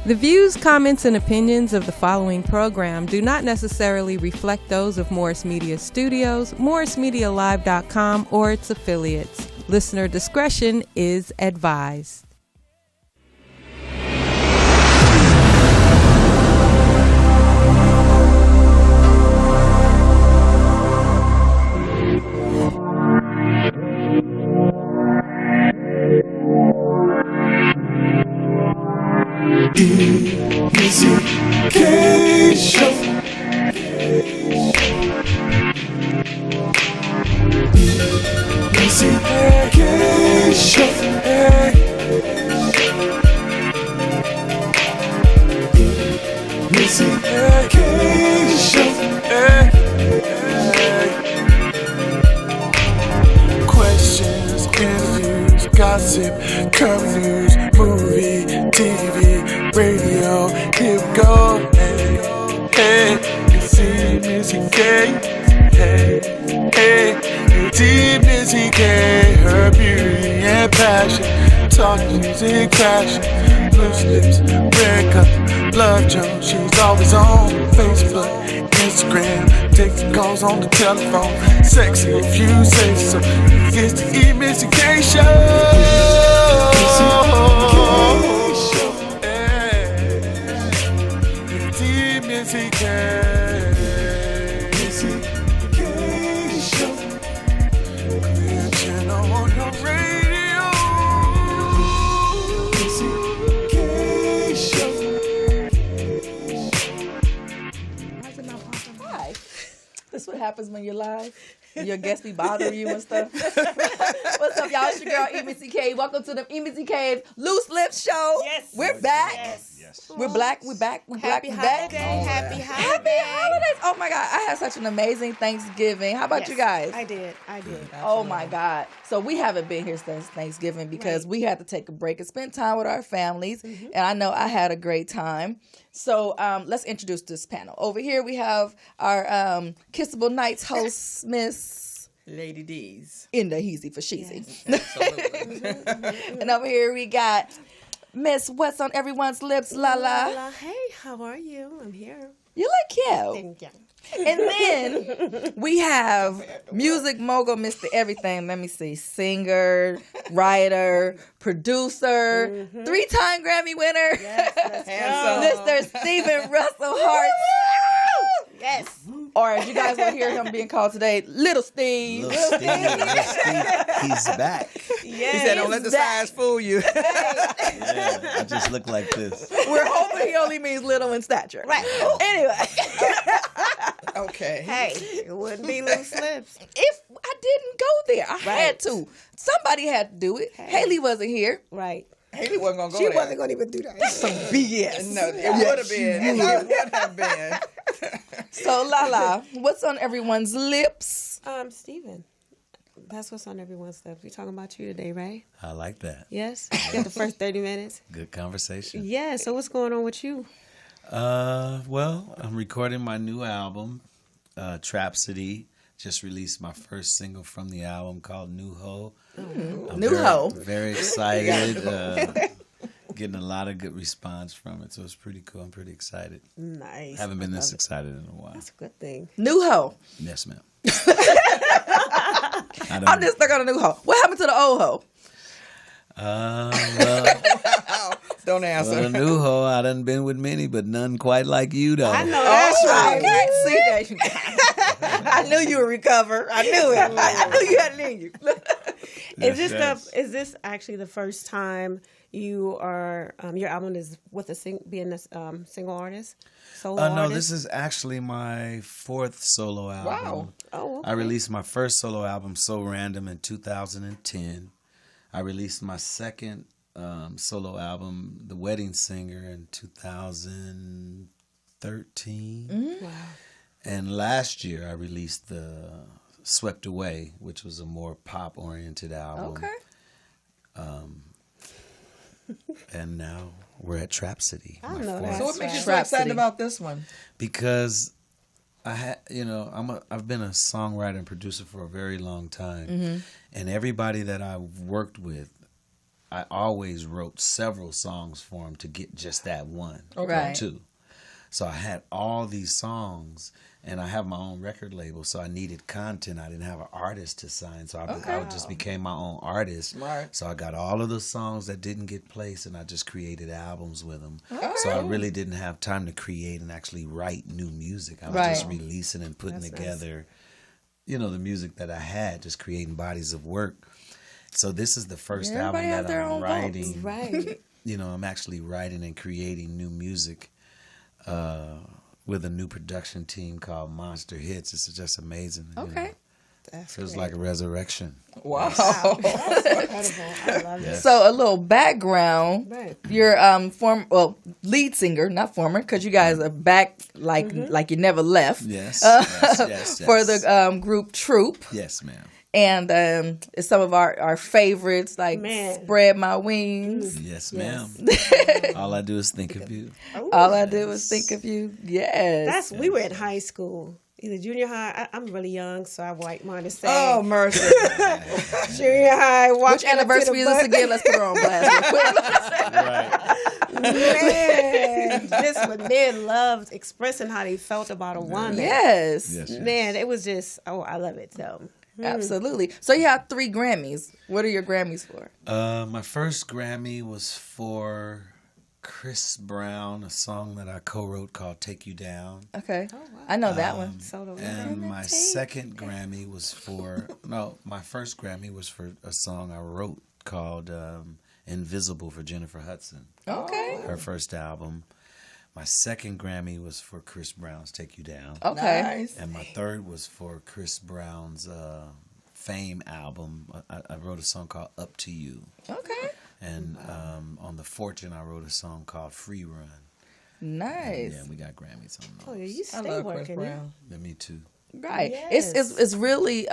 The views, comments, and opinions of the following program do not necessarily reflect those of Morris Media Studios, MorrisMediaLive.com, or its affiliates. Listener discretion is advised. EmissyK Show. EmissyK Show. EmissyK Show. Questions, interviews, gossip, current news, movie, TV, radio, here we go. Hey, it's EmissyK. Hey, it's EmissyK. Her beauty and passion, talk music, fashion, loose lips, red cup, love Jones. She's always on Facebook, Instagram, taking calls on the telephone. Sexy if you say so. It's the EmissyK Show. EmissyK Show. Korean channel on your radio. EmissyK Show. Why's it not popping? Hi. This is what happens when you're live. Your guests be bothering you and stuff. What's up, y'all? It's your girl, EmissyK. Welcome to the EmissyK Loose Lips Show. Yes. We're back. Yes. We're black. We're back. We're Happy black. We're back. holiday. Happy Happy holiday. holidays. Oh my God. I had such an amazing Thanksgiving. How about Yes, you guys? I did. Oh my God. So we haven't been here since Thanksgiving because we had to take a break and spend time with our families. And I know I had a great time. So let's introduce this panel. Over here we have our Kissable Nights host, Miss Lady D's. In the Heezy for Sheezy. Absolutely. And over here we got Miss What's on Everyone's Lips, LaLa. Hey, how are you? I'm here. You look cute. Thank you. And then we have music mogul, Mr. Everything. Let me see. Singer, writer, producer, 3-time Grammy winner, Mr. Stephen Russell Hart. Yes. Or as you guys will hear him being called today, Little Steve. Little Steve, he's back. Yes. He said, "Don't let the size fool you." Yeah, I just look like this. We're hoping he only means little in stature. Right. Anyway. Okay. Hey, it wouldn't be loose lips. If I didn't go there, I had to. Somebody had to do it. Haley wasn't here. Right. Haley wasn't gonna go She there. wasn't going to even do that. Some BS. No, it would have been. It would have been. So, LaLa, what's on everyone's lips? Steven, that's what's on everyone's lips. We're talking about you today, right? I like that. Yes. Get the first 30 minutes. Good conversation. Yeah. So what's going on with you? Well, I'm recording my new album, Trap City. Just released my first single from the album called New Ho. I'm New Ho. Very excited. Getting a lot of good response from it, so it's pretty cool. I'm pretty excited. Nice. Haven't been this excited in a while. That's a good thing. New Ho. Yes, ma'am. I'm just stuck on a new ho. What happened to the old ho? Well, Don't answer. well, the new ho, I done been with many, but none quite like you, though. I know that's right. Okay, see that. I knew you would recover. I knew it. I knew you had it in you. Is Yes. this this actually the first time you are your album is with being a single artist, solo No, artist? this is actually my 4th solo album. Wow. Oh, okay. I released my first solo album, So Random, in 2010. I released my second solo album, The Wedding Singer, in 2013. Wow. And last year I released the Swept Away, which was a more pop-oriented album. Okay. And now we're at Trap City. I my know fourth. that. So what makes you so Trap excited City. about this one? Because I had, I've been a songwriter and producer for a very long time, and everybody that I've worked with, I always wrote several songs for him to get just that one or Right. two. So I had all these songs, and I have my own record label, so I needed content. I didn't have an artist to sign, so I just became my own artist. Right. So I got all of the songs that didn't get placed, and I just created albums with them. So I really didn't have time to create and actually write new music. I was just Right. releasing and putting That's nice. together, the music that I had, just creating bodies of work. So this is the first album Everybody have that their I'm own writing. Right. I'm actually writing and creating new music with a new production team called Monster Hits. It's just amazing. Okay. That's Feels great. like a resurrection. Wow. That's incredible. I love it. So a little background. Right. You're lead singer, not former, because you guys are back like you never left. Yes. For the group Troop. Yes, ma'am. And it's some of our favorites, like Man. Spread My Wings. Yes, ma'am. All I do is think of you. Ooh, All I did was think of you. Yes. we were in high school, either junior high. I'm really young, so I wipe mine to say Oh, mercy. junior high. Which anniversary is this again? Let's put her on blast real quick. Right. Man, just when men loved expressing how they felt about a woman. Yes. Yes. Man, it was just, I love it. So Absolutely. So you have 3 Grammys. What are your Grammys for? My first Grammy was for Chris Brown, a song that I co-wrote called "Take You Down." Okay. I know that one. so And my second Grammy was my first Grammy was for a song I wrote called "Invisible" for Jennifer Hudson, Okay. her first album. My second Grammy was for Chris Brown's "Take You Down." Okay. Nice. And my third was for Chris Brown's Fame album. I wrote a song called "Up to You." Okay. And on the Fortune, I wrote a song called "Free Run." Nice. Yeah, we got Grammys on Oh, those. yeah, you I stay love Chris working. Brown. Yeah, me too. Right. Yes. It's really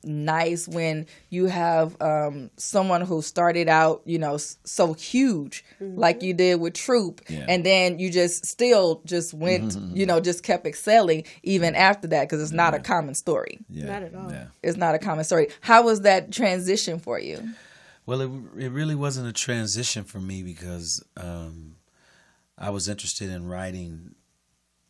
nice when you have someone who started out, so huge like you did with Troop, Yeah. and then you just still just went, just kept excelling even after that, because it's not a common story. Yeah, Not at all. Yeah. It's not a common story. How was that transition for you? Well, it really wasn't a transition for me because I was interested in writing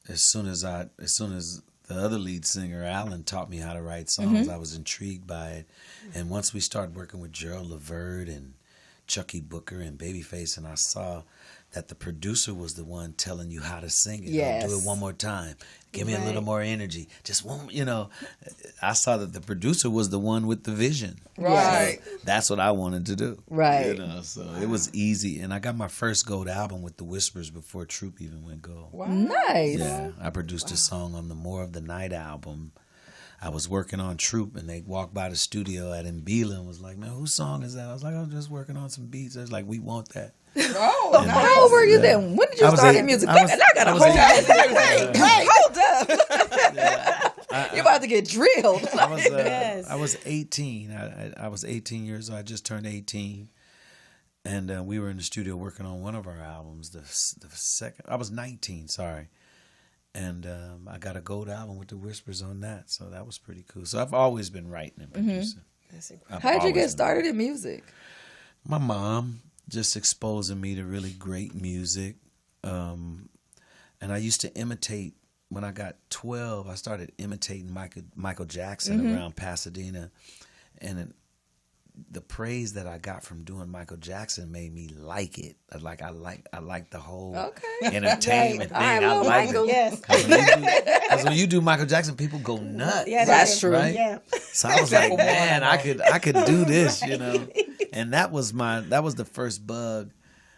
as soon as the other lead singer, Alan, taught me how to write songs. I was intrigued by it. And once we started working with Gerald Levert and Chucky Booker and Babyface, and I saw that the producer was the one telling you how to sing it. Yes. Do it one more time. Give me a little Right. more energy. Just one, I saw that the producer was the one with the vision. Right. That's what I wanted to do. Right. So it was easy. And I got my first gold album with the Whispers before Troop even went gold. Nice. Yeah, I produced a song on the More of the Night album. I was working on Troop, and they walked by the studio at Mbila and was like, "Man, whose song is that?" I was like, "I'm just working on some beats." I was like, "We want that." Oh, nice. How old were you then? When did you I was start eight- in music? I was- I got I to was hold eight- up. Hey, hold up. You're about to get drilled. Yes. I was 18. I was 18 years old. I just turned 18. And we were in the studio working on one of our albums. The second, I was 19, sorry. And I got a gold album with the Whispers on that. So that was pretty cool. So I've always been writing and producing. That's incredible. How did you get started in music? My mom just exposing me to really great music. And I used to imitate, when I got 12, I started imitating Michael Jackson around Pasadena. And the praise that I got from doing Michael Jackson made me like it. I like the whole entertainment Right. I thing. I love like Michael. it. Yes. Because when you do Michael Jackson, people go nuts. Yeah, That's true. Right? Yeah. So I was like, man, I could do this, And that was the first bug,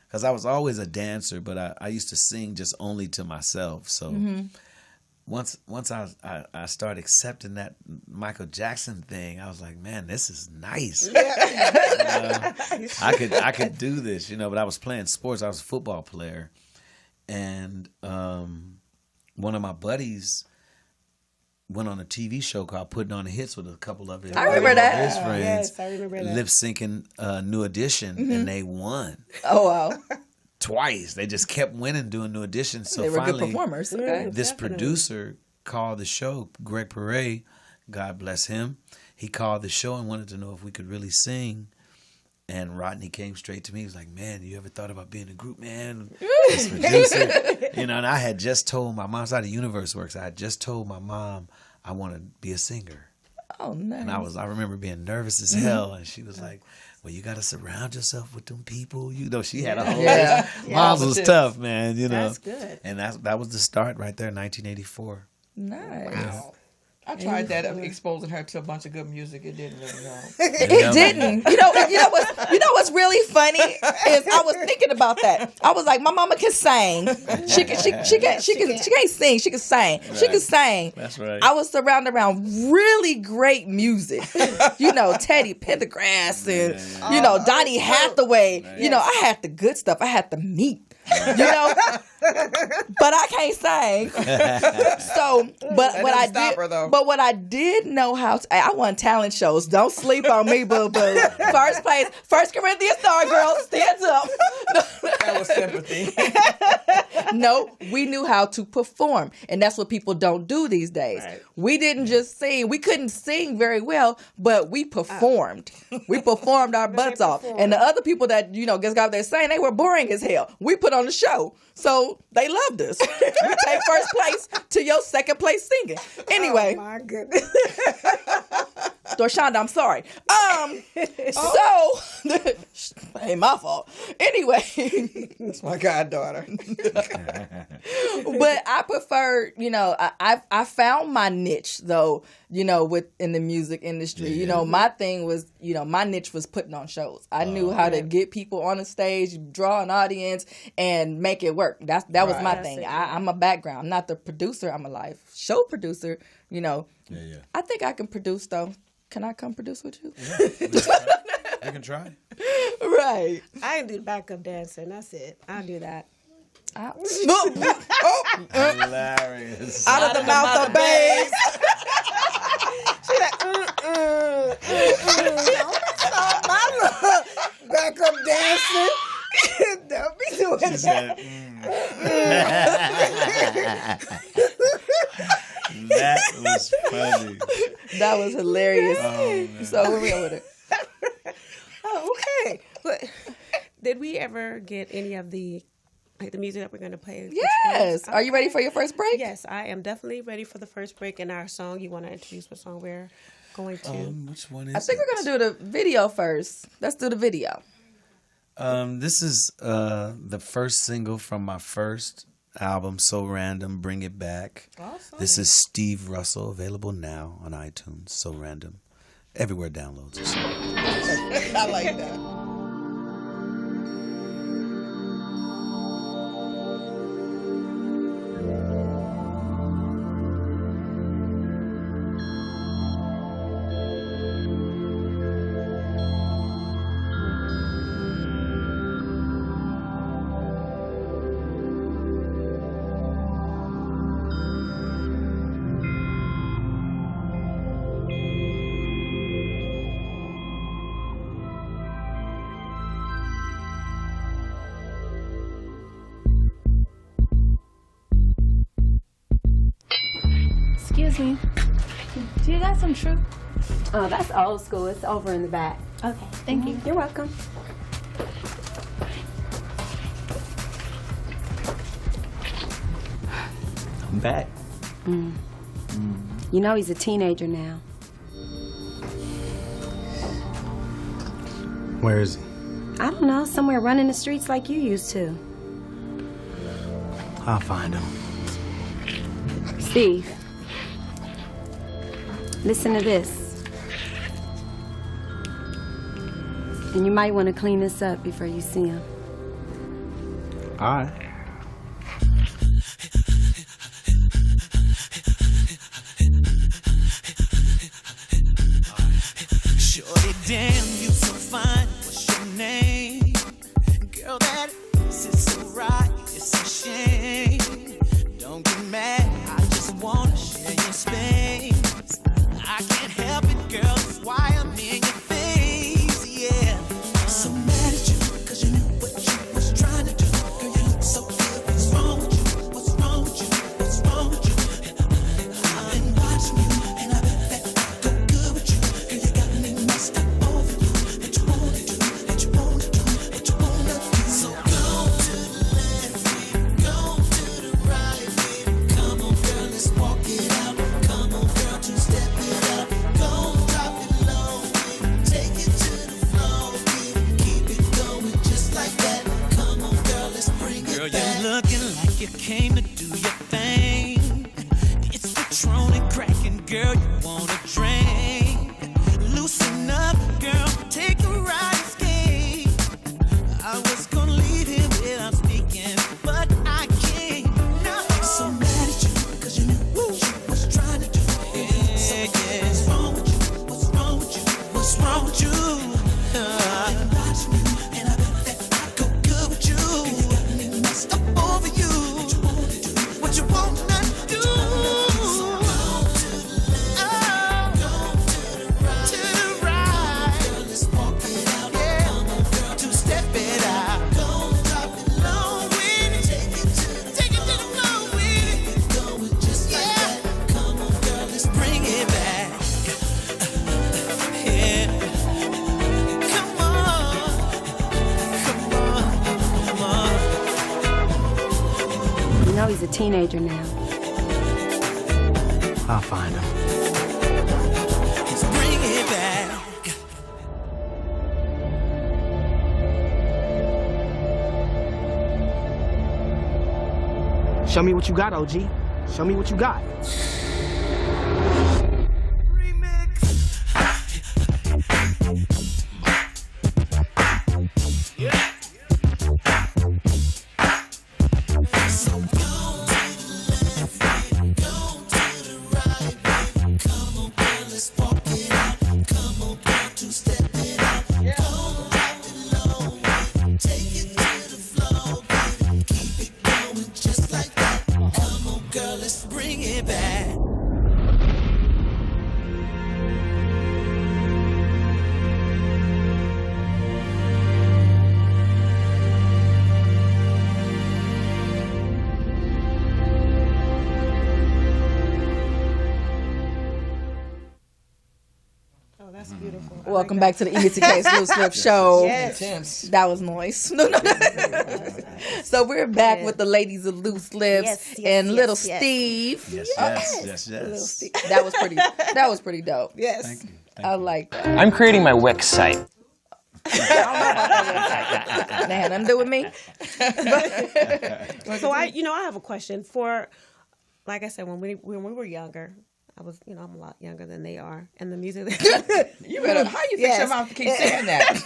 because I was always a dancer, but I used to sing just only to myself. So once I started accepting that Michael Jackson thing, I was like, man, this is nice. I could do this, But I was playing sports. I was a football player, and one of my buddies went on a TV show called Putting on the Hits with a couple of his, I remember that. his friends, Yes, I remember that. lip syncing New Edition, and they won Oh, wow. twice. They just kept winning doing New Edition. So They were good finally, performers. Okay. this Definitely. producer called the show, Greg Perret, God bless him. He called the show and wanted to know if we could really sing. And Rodney came straight to me. He was like, man, you ever thought about being a group man? Just producer. You know, and I had just told my mom's how the universe works. I had just told my mom I want to be a singer. Oh, nice. And I remember being nervous as hell. And she was like, well, you got to surround yourself with them people. You know, she had a whole Mom's was tough, man, you know. That's good. And that was the start right there in 1984. Nice. Wow. I tried that exposing her to a bunch of good music. It didn't really know. It didn't. You know what's really funny is I was thinking about that. I was like, my mama can sing. She can't sing. She can sing. She can sing. She can sing. That's right. I was surrounded around really great music. You know, Teddy Pendergrass and you know Donny Hathaway. You know, I had the good stuff. I had the meat. You know, but I can't sing. So, but what I did know how to, I won talent shows. Don't sleep on me, boo boo. First place, 1 Corinthians star girl, stands up. That was sympathy. No, we knew how to perform, and that's what people don't do these days. Right. We didn't just sing. We couldn't sing very well, but we performed. We performed our butts off, and the other people that just got there saying they were boring as hell. We put on the show, so they loved us. You take first place to your second place singing. Anyway, oh my goodness. Dorshonda, I'm sorry. So ain't my fault. Anyway, That's my goddaughter. but I prefer, I found my niche though, in the music industry. Yeah. My thing was, my niche was putting on shows. I knew how to get people on the stage, draw an audience, and make it work. That was my thing. I'm a background. I'm not the producer. I'm a live show producer. Yeah. I think I can produce though. Can I come produce with you? Yeah, we can try. Right. I can do the backup dancing. That's it. I'll do that. Hilarious. Out of the mouth of babes. She's like, Stop my backup dancing. Don't be doing that. That was funny. That was hilarious. So where we at with it? Oh, okay. But did we ever get any of the music that we're going to play? Yes. Are you ready for your first break? Yes, I am definitely ready for the first break in our song. You want to introduce what song we're going to? Which one is I think we're going to do the video first. Let's do the video. This is the first single from my first album, So Random, Bring It Back. Awesome. This is Steve Russell, available now on iTunes. So Random. Everywhere downloads it. I like that. Excuse me. Do you got some truth? Oh, that's old school. It's over in the back. Okay, thank you. You're welcome. I'm back. You know he's a teenager now. Where is he? I don't know, somewhere running the streets like you used to. I'll find him. Steve, listen to this. And you might want to clean this up before you see him. All right. Shorty, damn, you so fine. What's your name? Girl, that is so right. It's a shame. Don't get mad. I just wanna share your space. I can't help it, girl. That's why I'm in your face. Yeah. So mad at you, 'cause you knew what you was trying to do. Girl, you look so good. What's wrong with you? What's wrong with you? What's wrong with you? I've been watching you, and I bet that I go good with you. Girl, you got me messed up over you. That you wanna do, that you Looking like you came to do your thing. It's Patron and cracking, girl, you wanna drink. Loosen up, girl, take a ride, escape. I was gonna leave him without speaking, but I can't. Now I'm so mad at you, cause you knew what you was trying to do. So what's wrong with you? What's wrong with you? What's wrong with you? And I bet that I go good with you. And you got me messed up over you. What you want to do? So go to the left, go to the right. Girl, let's walk it out. Yeah. Come on, girl, two-step it out. Go drop it low with it. Take it to the floor with it. Keep it going just like that. Come on, girl, let's bring it back. Yeah. Come on. You know he's a teenager now. I'll find him. Let's bring it back. Show me what you got, OG. Show me what you got. So go to the left, go to the right. Come on, girl, let's walk it out. Come on, girl, two-step it out. Go drop it low, take it to the floor. Keep it going just like that. Come on, girl, let's bring it back. Oh, that's beautiful. I Welcome like back to the EmissyK Smooth Slip Show. Yes. Intense. That was noise. No. So we're back with the ladies of Loose Lips Yes, and Little yes. Steve. Yes. Little Steve. That was pretty dope. Yes. Thank you. I like that. I'm creating my Wix site. That had nothing to do with me. So I have a question for, like I said, when we were younger, I was, I'm a lot younger than they are, and the music. You better. How you fix your mouth to keep saying that?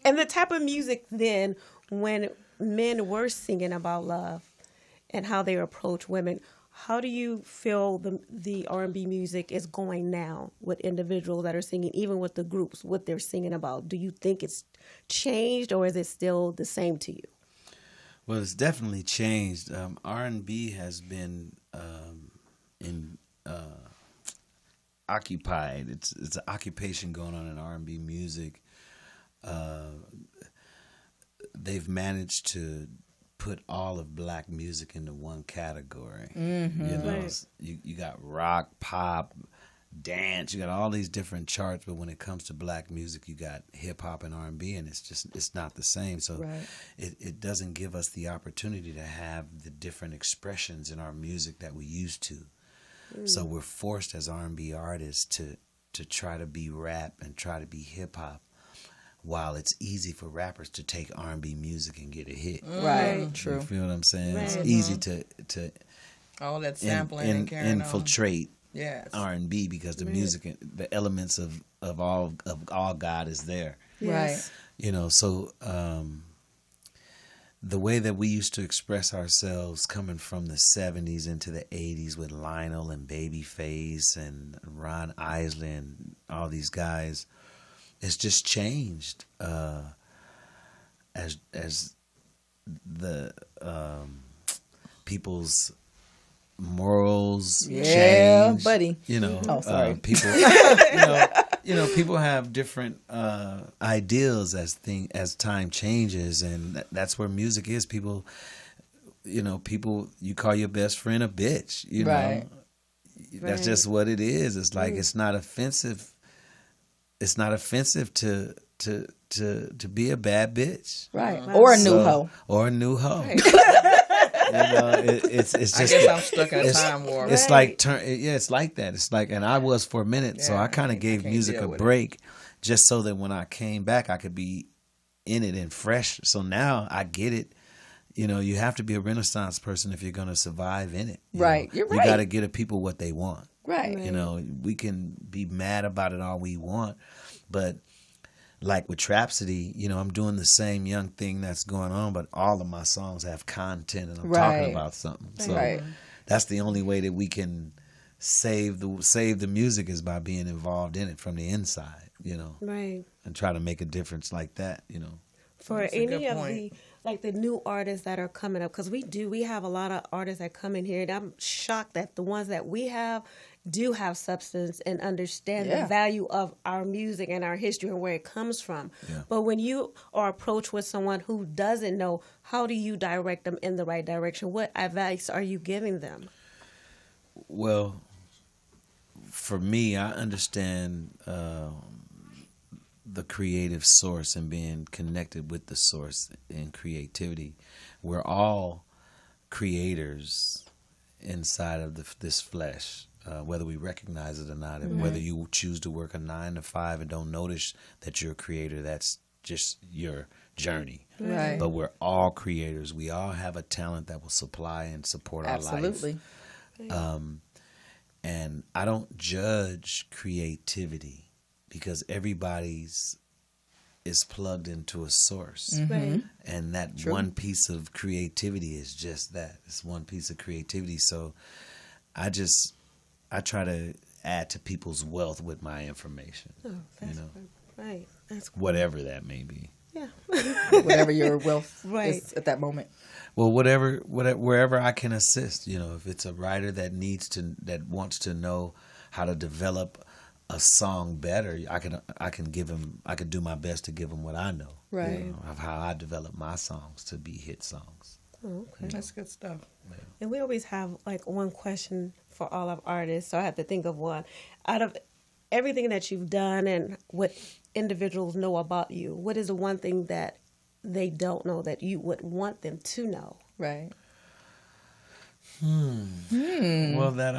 And the type of music then, when men were singing about love, and how they approach women. How do you feel the R&B music is going now with individuals that are singing, even with the groups, what they're singing about? Do you think it's changed, or is it still the same to you? Well, it's definitely changed. R&B has been occupied. It's an occupation going on in R&B music. They've managed to put all of black music into one category. Right. You got rock, pop, dance. You got all these different charts, but when it comes to black music, you got hip hop and R&B, and it's not the same. So it doesn't give us the opportunity to have the different expressions in our music that we used to. So we're forced as R&B artists to try to be rap and try to be hip hop, while it's easy for rappers to take R&B music and get a hit. Right. True. You feel what I'm saying? Right. It's easy to All that sampling and carrying infiltrate on. Yes. R&B because the music, the elements of all God is there. Right. So the way that we used to express ourselves coming from the 70s into the 80s with Lionel and Babyface and Ron Isley and all these guys, it's just changed as the people's morals change. Buddy. Oh, sorry. People, people have different ideals as time changes, and that's where music is. People, you call your best friend a bitch. Right. That's just what it is. It's like it's not offensive. It's not offensive to be a bad bitch. Right. Or a new hoe. Or a new hoe. Right. It's just. I guess I'm stuck in a time warp. It's like it's like that. It's like, and I was for a minute, so I kind of gave music a break, just so that when I came back, I could be in it and fresh. So now I get it. you have to be a Renaissance person if you're going to survive in it. Right. You're right. You got to get people what they want. Right. We can be mad about it all we want, but like with Trapsody, I'm doing the same young thing that's going on, but all of my songs have content and I'm talking about something. So that's the only way that we can save the music is by being involved in it from the inside, Right. and try to make a difference like that, For any of the new artists that are coming up, because we have a lot of artists that come in here, and I'm shocked that the ones that we have do have substance and understand the value of our music and our history and where it comes from. Yeah. But when you are approached with someone who doesn't know, how do you direct them in the right direction? What advice are you giving them? Well, for me, I understand the creative source and being connected with the source in creativity. We're all creators inside of this flesh, whether we recognize it or not, and whether you choose to work a 9 to 5 and don't notice that you're a creator, that's just your journey. Right. But we're all creators. We all have a talent that will supply and support our life. Absolutely. And I don't judge creativity because everybody's is plugged into a source. Right. And that one piece of creativity is just that. It's one piece of creativity. So I try to add to people's wealth with my information. Oh, that's right. That's cool. Whatever that may be. Yeah. Whatever your wealth is at that moment. Well, wherever I can assist, if it's a writer that wants to know how to develop a song better, I can do my best to give him what I know, right? Of how I develop my songs to be hit songs. Oh, okay, that's good stuff. Yeah. And we always have like one question for all of artists, so I have to think of one. Out of everything that you've done and what individuals know about you, what is the one thing that they don't know that you would want them to know? Right. Well, that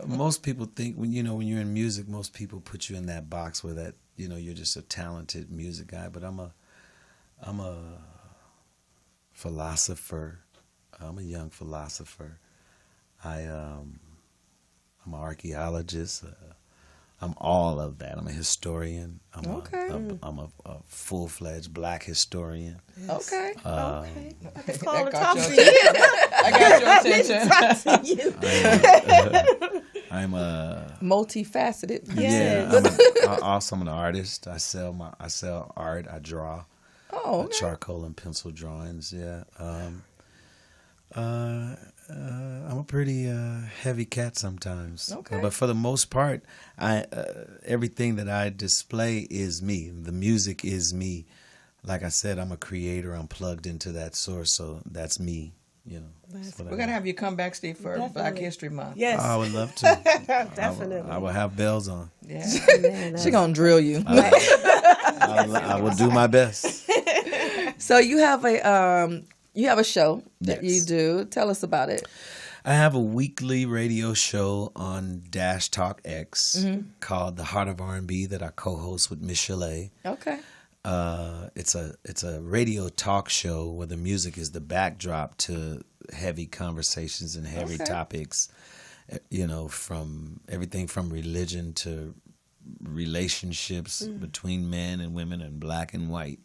most people think when you're in music, most people put you in that box where that you're just a talented music guy. But I'm a philosopher. I'm a young philosopher. I'm an archaeologist. I'm all of that. I'm a historian. I'm a full-fledged Black historian. Yes. Okay. It's called to talk to you. I got your attention. I'm a multifaceted. I'm an artist. I sell art. I draw. Oh, okay. Charcoal and pencil drawings. Yeah. I'm a pretty heavy cat sometimes. Okay. But for the most part, everything that I display is me. The music is me. Like I said, I'm a creator. I'm plugged into that source, so that's me. We're gonna have you come back, Steve, for Black History Month. Yes, I would love to. Definitely. I will have bells on. Yeah, she gonna drill you. I will do my best. So you have a show that you do. Tell us about it. I have a weekly radio show on Dash Talk X called The Heart of R&B that I co-host with Miss LaLa. Okay. It's a radio talk show where the music is the backdrop to heavy conversations and heavy topics. From everything from religion to relationships between men and women and black and white.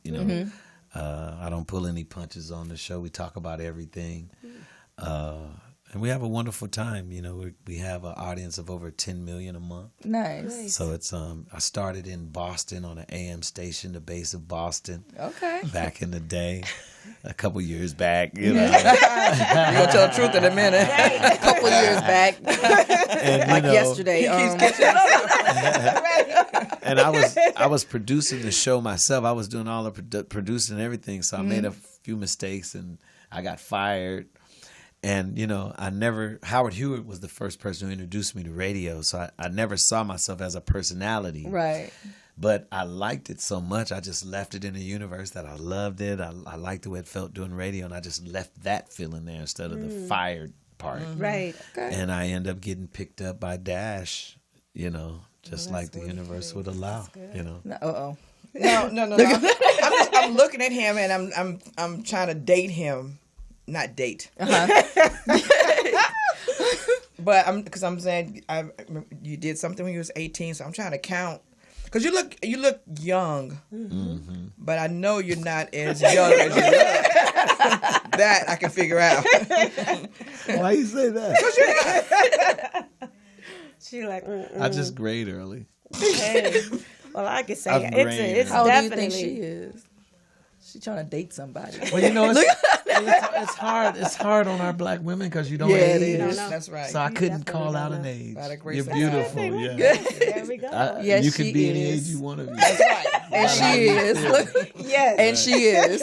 I don't pull any punches on the show. We talk about everything. And we have a wonderful time. We have an audience of over 10 million a month. Nice. So it's I started in Boston on an AM station, the base of Boston. Okay. Back in the day, a couple years back. You're gonna tell the truth in a minute. A couple years back, and, yesterday. And I was producing the show myself. I was doing all the producing and everything. So I made a few mistakes and I got fired. And, Howard Hewitt was the first person who introduced me to radio. So I never saw myself as a personality. Right. But I liked it so much. I just left it in the universe that I loved it. I liked the way it felt doing radio. And I just left that feeling there instead of the fired part. Right. Okay. And I end up getting picked up by Dash, just like the universe would allow, No. No. I'm I'm looking at him and I'm trying to date him, not date. But I'm saying you did something when you was 18, so I'm trying to count. Cause you look young, but I know you're not as young as you look. That I can figure out. Why you say that? She like, I just grade early. hey. Well, I can say it's How old do you definitely. think she is? She's trying to date somebody. Well, you know, it's hard. It's hard on our black women because you don't age. it is. That's right. So I couldn't call out an age. By the grace You're of beautiful. God. Yeah. There we go. Yes, you she can be any is. age you want to be. That's right. And she is. Yes. And she is.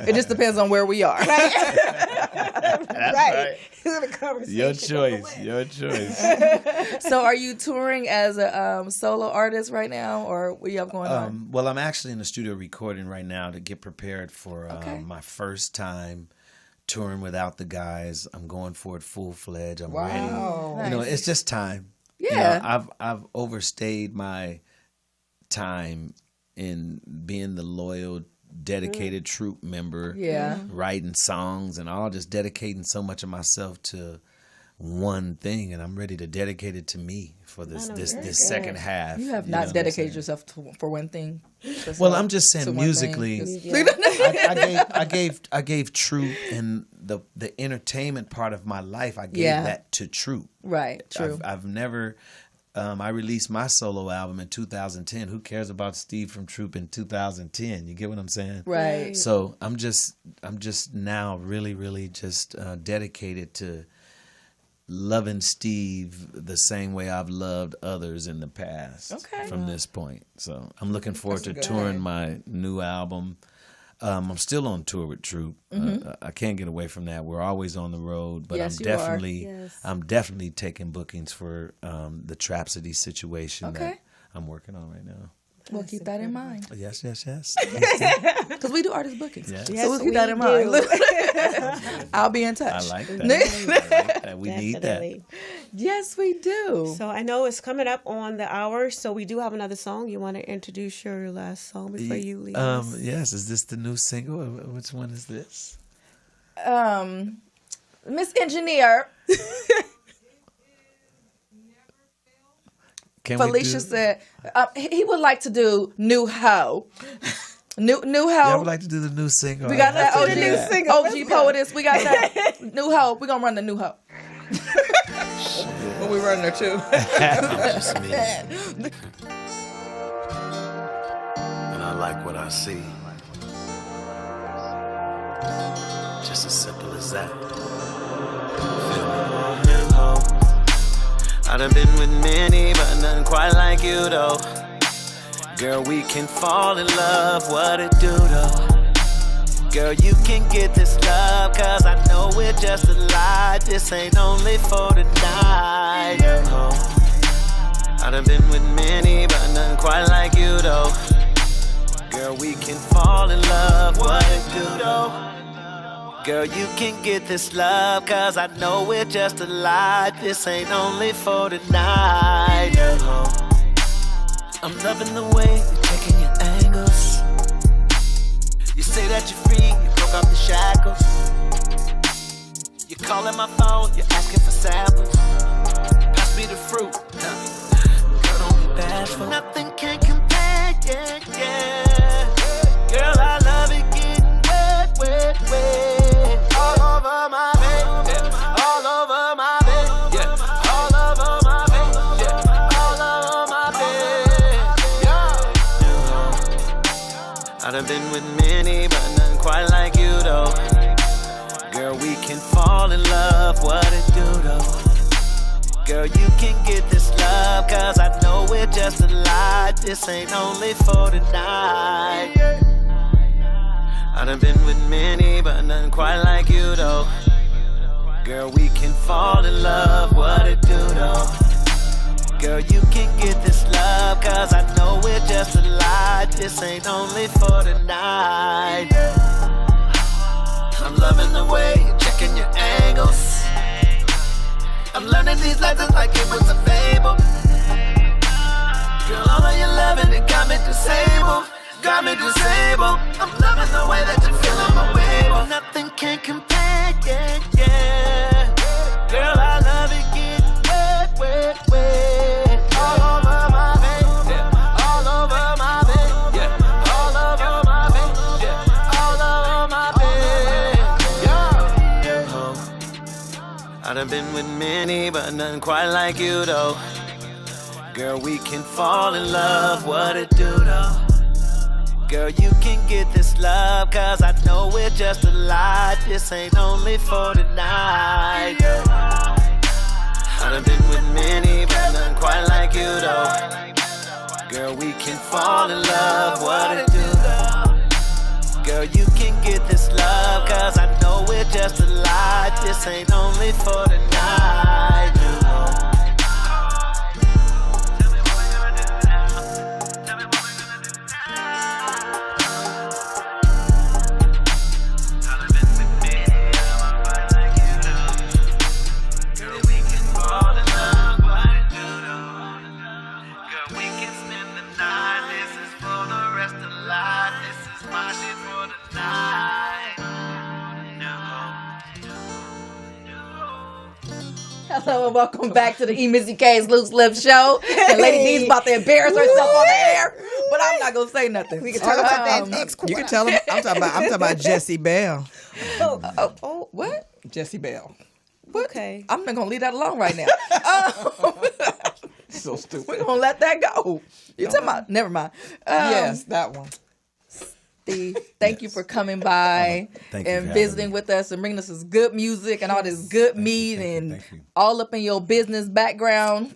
It just depends on where we are. right. The conversation. Your choice. Your choice. So are you touring as a solo artist right now, or what do you have going on? Well, I'm actually in the studio recording right now to get prepared for Okay. my first time touring without the guys. I'm going for it full-fledged. I'm ready. Nice. You know, it's just time. Yeah. You know, I've overstayed my time in being the loyal, dedicated troop member. Yeah. Writing songs and all, just dedicating so much of myself to one thing, and I'm ready to dedicate it to me for this second half. You have know not what I'm dedicated saying? yourself for one thing. Well, I'm just saying to one musically. thing. I gave Troop and the entertainment part of my life. I gave that to Troop. Right. True. I've never. I released my solo album in 2010. Who cares about Steve from Troop in 2010? You get what I'm saying? Right. So I'm just now really just dedicated to loving Steve the same way I've loved others in the past. Okay. From this point, so I'm looking forward to touring my new album. I'm still on tour with Troop. I can't get away from that. We're always on the road, but Yes, I'm definitely taking bookings for the Trapsody situation that I'm working on right now. We'll keep that in mind. Yes. Because we do artist bookings. Yes. So we'll keep that in mind. I'll be in touch. I like that. We need that. Yes, we do. So I know it's coming up on the hour, so we do have another song. You want to introduce your last song before you leave us? Yes. Is this the new single? Which one is this? Miss Engineer. Felicia said he would like to do New Ho. New Ho. Yeah, I would like to do the new single. We got that do the new single. OG Poetess. We got that New Ho. We're gonna run the New Ho. Well, we running there too. Just me. And I like what I see. Just as simple as that. I done been with many, but nothing quite like you though. Girl, we can fall in love, what it do though? Girl, you can get this love, cause I know it's just a lie. This ain't only for tonight. I done been with many, but nothing quite like you though. Girl, we can fall in love, what it do though? Girl, you can get this love, cause I know it's just a lie. This ain't only for tonight. I'm loving the way you're taking your angles. You say that you're free, you broke off the shackles. You're calling my phone, you're asking for samples. Pass me the fruit, girl, don't be bashful. Nothing can compare, yeah. Girl, I love it getting wet. All over my bed, all over my bed, yeah. All over my bed, yeah. All over my bed, yeah. I done been with many, but nothing quite like you though. Girl, we can fall in love, what it do though? Girl, you can get this love, cause I know it's just a lie. This ain't only for tonight. I done been with many, but nothing quite like you though. Girl, we can fall in love, what it do though? Girl, you can get this love, cause I know it's just a lie. This ain't only for tonight. I'm loving the way you're checking your angles. I'm learning these lessons like it was a fable. Girl, all of your loving, it got me disabled. got me disabled. I'm loving the way that you feel on my wave. Nothing can compare, yeah, yeah. Girl, I love it, get wet, wet, wet. All over my face, yeah. All over my face, yeah. All over my face, yeah. All over my face, yeah. I done been with many, but nothing quite like you, though. Girl, we can fall in love, what it do, though? Girl, you can get this love, cause I know we're just a lie. This ain't only for tonight. I done been with many, but nothing quite like you, though. Girl, we can fall in love, what it do, though? Girl, you can get this love, cause I know we're just a lie. This ain't only for tonight, no. Hello and welcome back to the EmissyK's Loose Lips Show. And Lady D's about to embarrass herself on the air, but I'm not gonna say nothing. We can talk about that next quarter. You can tell them. I'm talking about Jessie Bell. What? Jessie Bell. What? Okay. I'm not gonna leave that alone right now. So stupid. We're gonna let that go. You talking about? Never mind. Yes, that one. Steve, thank you for coming by and visiting with us and bringing us this good music and all this good meat and all up in your business background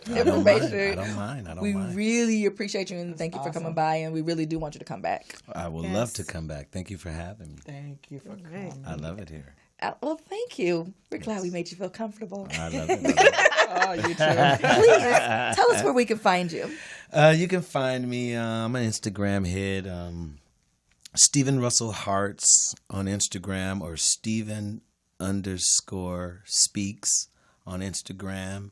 information. I don't mind. We really appreciate you and thank you for coming by, and we really do want you to come back. I would love to come back. Thank you for having me. Thank you for coming. I love it here. Well, thank you. We're glad we made you feel comfortable. I love it. Oh, you too. Please tell us where we can find you. You can find me. I'm an Instagram head. Stephen Russell Hearts on Instagram, or Stephen_speaks on Instagram.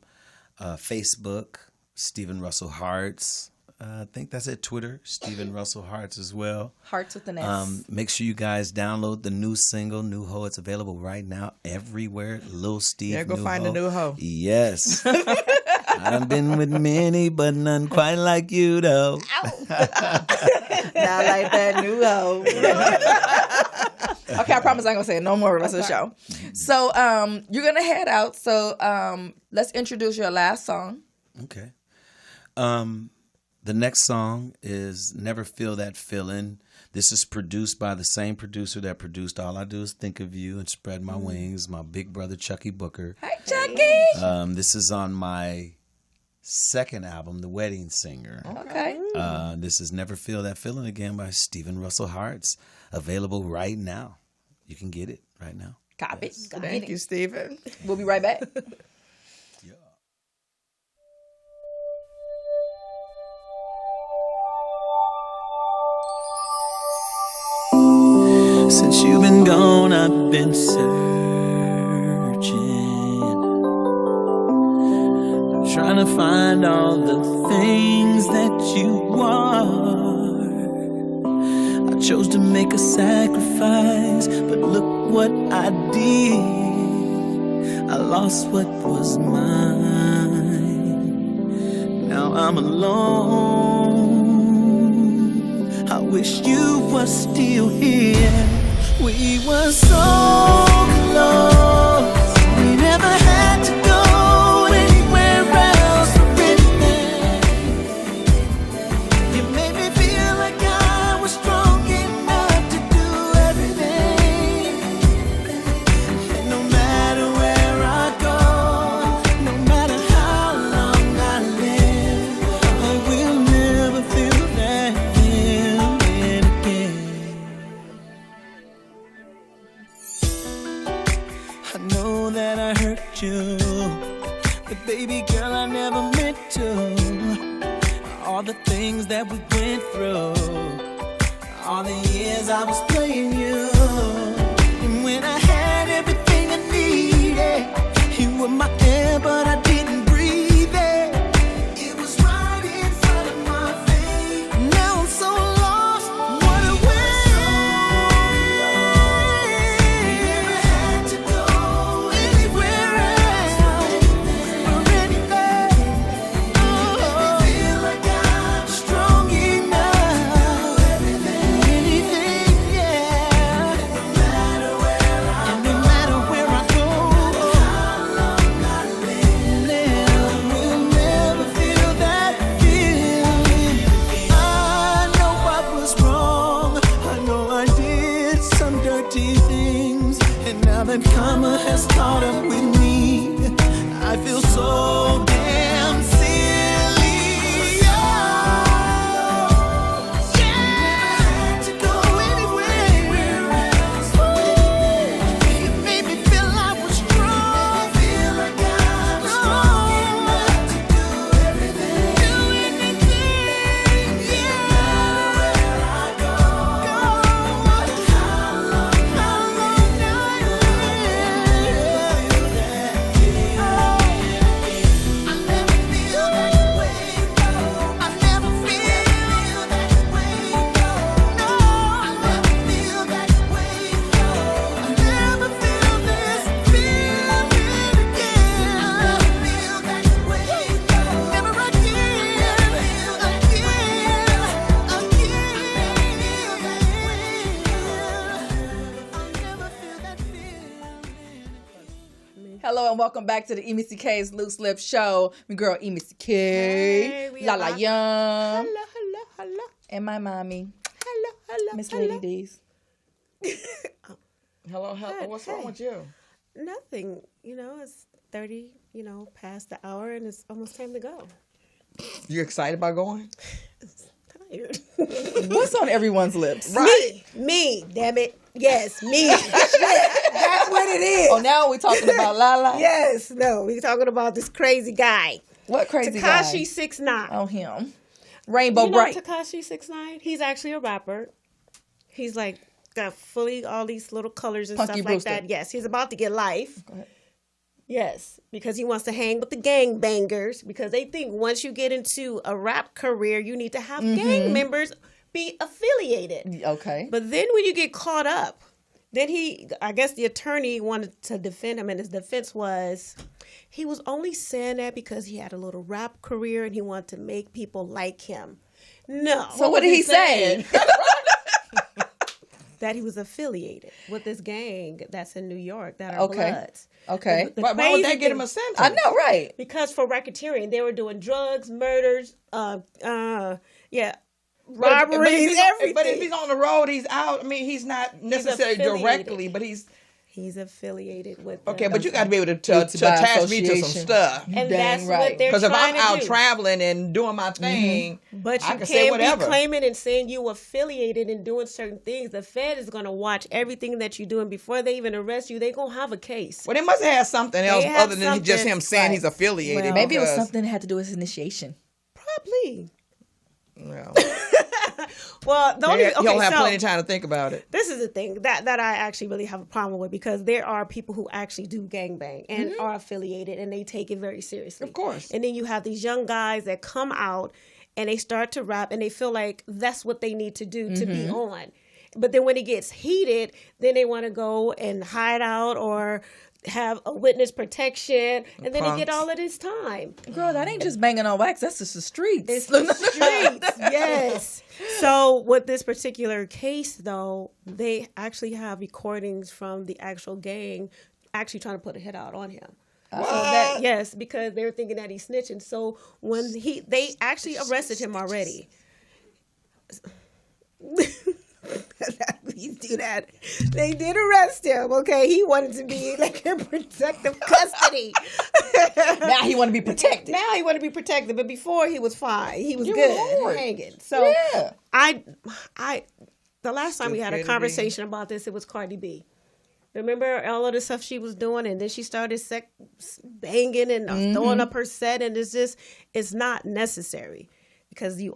Facebook, Stephen Russell Hearts. I think that's it. Twitter, Stephen Russell Hearts as well. Hearts with an S. Make sure you guys download the new single, New Ho. It's available right now everywhere. Lil Steve. Yeah, go find the New Ho. Yes. I've been with many, but none quite like you, though. Not like that New Ho. Okay, I promise I ain't gonna say it no more the rest of the show. So you're gonna head out. So let's introduce your last song. Okay. The next song is Never Feel That Feeling. This is produced by the same producer that produced All I Do Is Think of You and Spread My Wings, my big brother Chucky Booker. Hi, Chucky. This is on my second album, The Wedding Singer. Okay. This is Never Feel That Feeling Again by Stephen Russell Hearts. Available right now. You can get it right now. Copy. Yes. Thank you, Stephen. We'll be right back. Yeah. Since you've been gone, I've been searching, trying to find all the things that you are. I chose to make a sacrifice, but look what I did. I lost what was mine. Now I'm alone. I wish you were still here. We were so close. We never had to go anywhere else for anything. You made me feel like I was strong enough to do everything. And no matter where I go, no matter how long I live, I will never feel that feeling again. I know that I hurt you, but baby girl, I never meant to. All the things that we went through, all the years I was playing you. And when I had everything I needed, you were my air, but I didn't breathe it. It was right in front of my face. Now I'm so lost. that karma has caught up with me. I feel so damn silly. Oh, yeah, to go anywhere. It made me feel I was strong. Feel like I was strong enough to do everything. Do anything, yeah. Where I go. How long now I Hello and welcome back to the EmissyK's Loose Lip Show. My girl EmissyK, Hey, we LaLa are- Young, Hello. and my mommy, Hello. Miss Lady D's. Hello. What's wrong with you? Nothing. It's 30, past the hour, and it's almost time to go. You excited about going? Tired. What's on everyone's lips? Me, damn it. Yes, me. That's what it is. Oh, now we're talking about LaLa? Yes, no, we're talking about this crazy guy. What crazy Tekashi guy? 6ix9ine. Oh, him. Rainbow You know Bright. Tekashi 6ix9ine? He's actually a rapper. He's like got fully all these little colors and Punky stuff Brewster. like that. Yes, he's about to get life. Go ahead. Yes, because he wants to hang with the gang bangers because they think once you get into a rap career, you need to have gang members be affiliated. Okay. But then when you get caught up, then I guess the attorney wanted to defend him, and his defense was he was only saying that because he had a little rap career and he wanted to make people like him. No. So what did he say? That he was affiliated with this gang that's in New York that are Bloods. Okay. The Why would crazy they get him thing- a sentence? I know, right? Because for racketeering, they were doing drugs, murders, robberies, everything. But if he's on the road, he's out. I mean, he's not necessarily affiliated. directly, but he's He's affiliated with okay. them. But you got to be able to By attach me to some association. stuff. and Dang that's right. what they're Because if trying I'm out to do. traveling and doing my thing, But I you can say can't whatever. be claiming and saying you affiliated and doing certain things. The Fed is going to watch everything that you're doing before they even arrest you. They're going to have a case. Well, they must have had something else have other than just something, him saying right. he's affiliated. Well, Maybe it was because- something that had to do with his initiation. Probably. Well, Well, the only, he'll have so plenty of time to think about it. this is the thing that I actually really have a problem with because there are people who actually do gangbang and are affiliated and they take it very seriously. Of course. And then you have these young guys that come out and they start to rap and they feel like that's what they need to do to be on. But then when it gets heated, then they want to go and hide out or have a witness protection, and then they get Punks. all of this time. Girl, that ain't just banging on wax. That's just the streets. It's the streets, yes. So with this particular case, though, they actually have recordings from the actual gang actually trying to put a hit out on him. So that, yes, because they were thinking that he's snitching. So when they actually arrested him already. Please do that. They did arrest him. Okay, he wanted to be like in protective custody. Now he want to be protected. Now he wanted to be protected, but before he was fine. He was good Lord. hanging. So Yeah. I the last time we had a Stupidity. conversation about this, it was Cardi B. Remember all of the stuff she was doing, and then she started banging and throwing up her set, and it's not necessary. Because you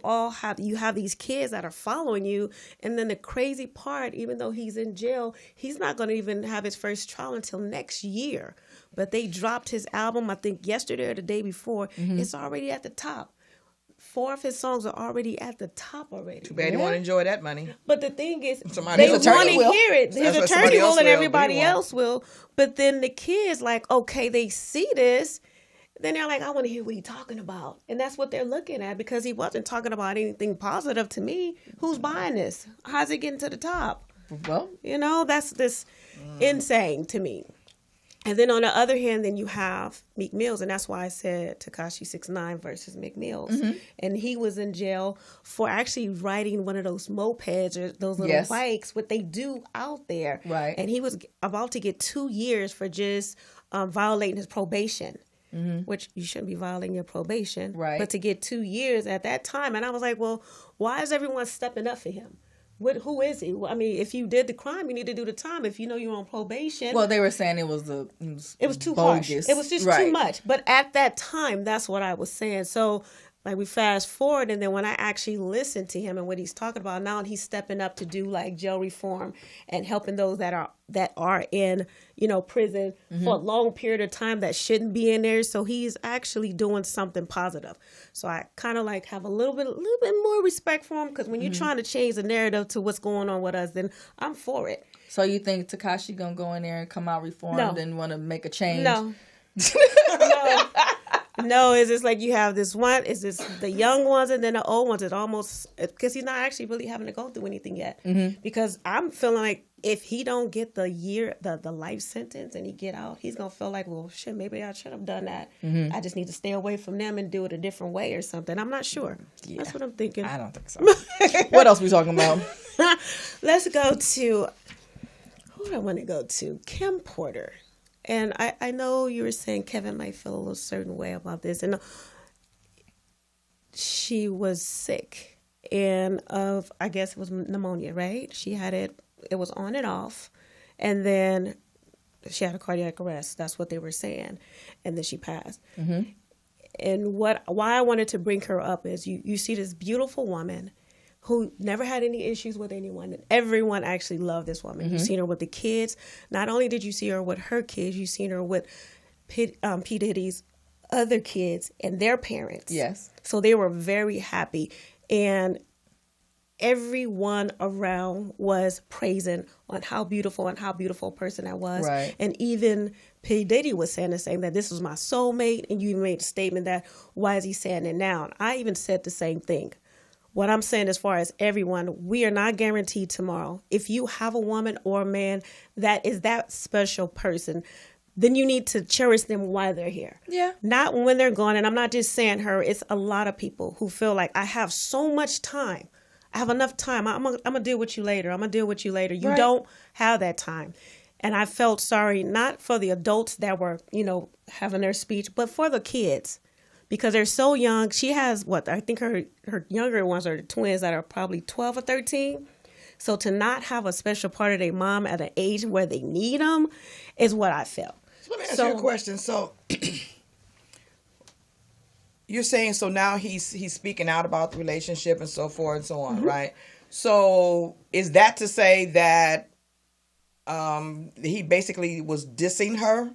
have these kids that are following you, and then the crazy part, even though he's in jail, he's not going to even have his first trial until next year. But they dropped his album, I think yesterday or the day before. It's already at the top. 4 of his songs are already at the top already. Too bad you want to enjoy that money. But the thing is, Somebody they else want to will. hear it. That's His what somebody attorney will, else and will, everybody but he won't. else will. But then the kids, like, okay, they see this. Then they're like, I want to hear what he's talking about. And that's what they're looking at because he wasn't talking about anything positive to me. Who's buying this? How's it getting to the top? Well, That's this insane to me. And then on the other hand, then you have Meek Mills, and that's why I said Tekashi 6ix9ine versus Meek Mills. And he was in jail for actually riding one of those mopeds or those little bikes, what they do out there. Right. And he was about to get 2 years for just violating his probation, which you shouldn't be violating your probation. Right. But to get 2 years at that time, and I was like, well, why is everyone stepping up for him? Who is he? I mean, if you did the crime, you need to do the time. If you know you're on probation. Well, they were saying it was too bogus. harsh. It was just too much. But at that time, that's what I was saying. So, like, we fast forward, and then when I actually listened to him and what he's talking about now, and he's stepping up to do like jail reform and helping those that are in, prison for a long period of time that shouldn't be in there. So he's actually doing something positive. So I kind of like have a little bit more respect for him, because when you're trying to change the narrative to what's going on with us, then I'm for it. So you think Tekashi gonna go in there and come out reformed and want to make a change? No. No, it's just like you have this one, it's just the young ones and then the old ones. It almost, because he's not actually really having to go through anything yet. Because I'm feeling like if he don't get the life sentence and he get out, he's going to feel like, well, shit, maybe I should have done that. I just need to stay away from them and do it a different way or something. I'm not sure. Yeah. That's what I'm thinking. I don't think so. What else we talking about? Let's go to, who do I want to go to? Kim Porter. And I know you were saying Kevin might feel a little certain way about this. And she was sick I guess it was pneumonia, right? She had it was on and off. And then she had a cardiac arrest. That's what they were saying. And then she passed. And why I wanted to bring her up is you see this beautiful woman who never had any issues with anyone. And everyone actually loved this woman. You've seen her with the kids. Not only did you see her with her kids, you've seen her with P. Diddy's other kids and their parents. Yes. So they were very happy. And everyone around was praising on how beautiful a person I was. Right. And even P. Diddy was saying the same, that this was my soulmate. And you even made a statement that, why is he saying it now? And I even said the same thing. What I'm saying as far as everyone, we are not guaranteed tomorrow. If you have a woman or a man that is that special person, then you need to cherish them while they're here. Yeah. Not when they're gone. And I'm not just saying her. It's a lot of people who feel like, I have so much time. I have enough time. I'm going to deal with you later. I'm going to deal with you later. You don't have that time. And I felt sorry, not for the adults that were, having their speech, but for the kids. Because they're so young. She has, I think her younger ones are the twins that are probably 12 or 13. So to not have a special part of their mom at an age where they need them is what I felt. So let me ask you a question. So you're saying, so now he's speaking out about the relationship and so forth and so on, right? So is that to say that he basically was dissing her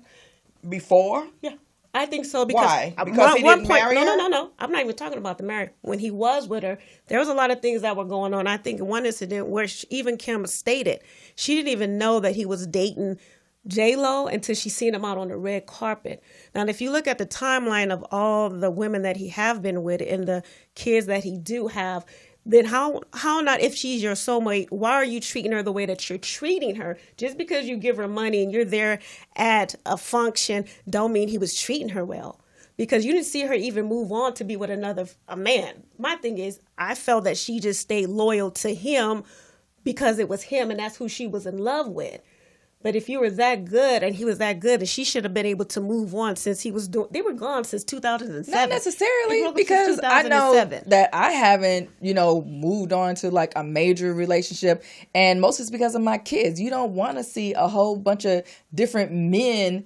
before? Yeah. I think so. Because why? Because he didn't marry her? No. I'm not even talking about the marriage. When he was with her, there was a lot of things that were going on. I think one incident where even Kim stated she didn't even know that he was dating J-Lo until she seen him out on the red carpet. Now, if you look at the timeline of all the women that he have been with and the kids that he do have, then how not, if she's your soulmate, why are you treating her the way that you're treating her? Just because you give her money and you're there at a function don't mean he was treating her well. Because you didn't see her even move on to be with a man. My thing is, I felt that she just stayed loyal to him because it was him and that's who she was in love with. But if you were that good and he was that good, then she should have been able to move on since they were gone since 2007. Not necessarily, because I know that I haven't, moved on to like a major relationship. And most is because of my kids. You don't want to see a whole bunch of different men,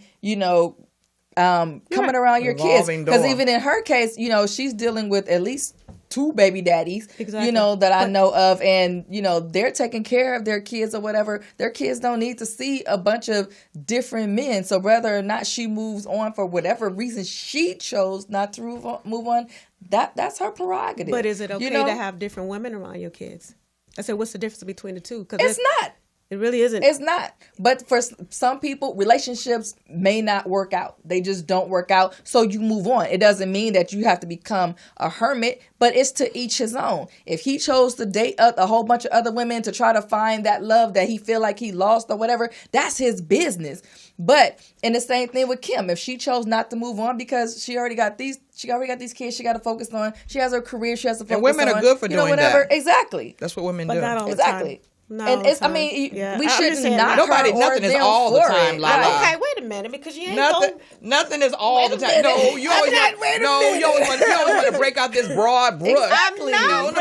coming around your kids. Because even in her case, she's dealing with at least 2 baby daddies, that I know of. And, they're taking care of their kids or whatever. Their kids don't need to see a bunch of different men. So whether or not she moves on for whatever reason she chose not to move on, that's her prerogative. But is it okay to have different women around your kids? I said, what's the difference between the two? It's not. It really isn't. It's not. But for some people, relationships may not work out. They just don't work out. So you move on. It doesn't mean that you have to become a hermit, but it's to each his own. If he chose to date a whole bunch of other women to try to find that love that he feel like he lost or whatever, that's his business. But and the same thing with Kim. If she chose not to move on because she already got these kids she got to focus on. She has her career she has to focus on. And women are good for doing whatever. that. Exactly. That's what women But do. not all the Exactly. time. And it's, I mean, we shouldn't knock nobody, her or nothing is them all the for time, it. LaLa. Right. Okay, wait a minute, because you ain't Nothing is all the time. No, you always want to break out this broad brush. Exactly. No,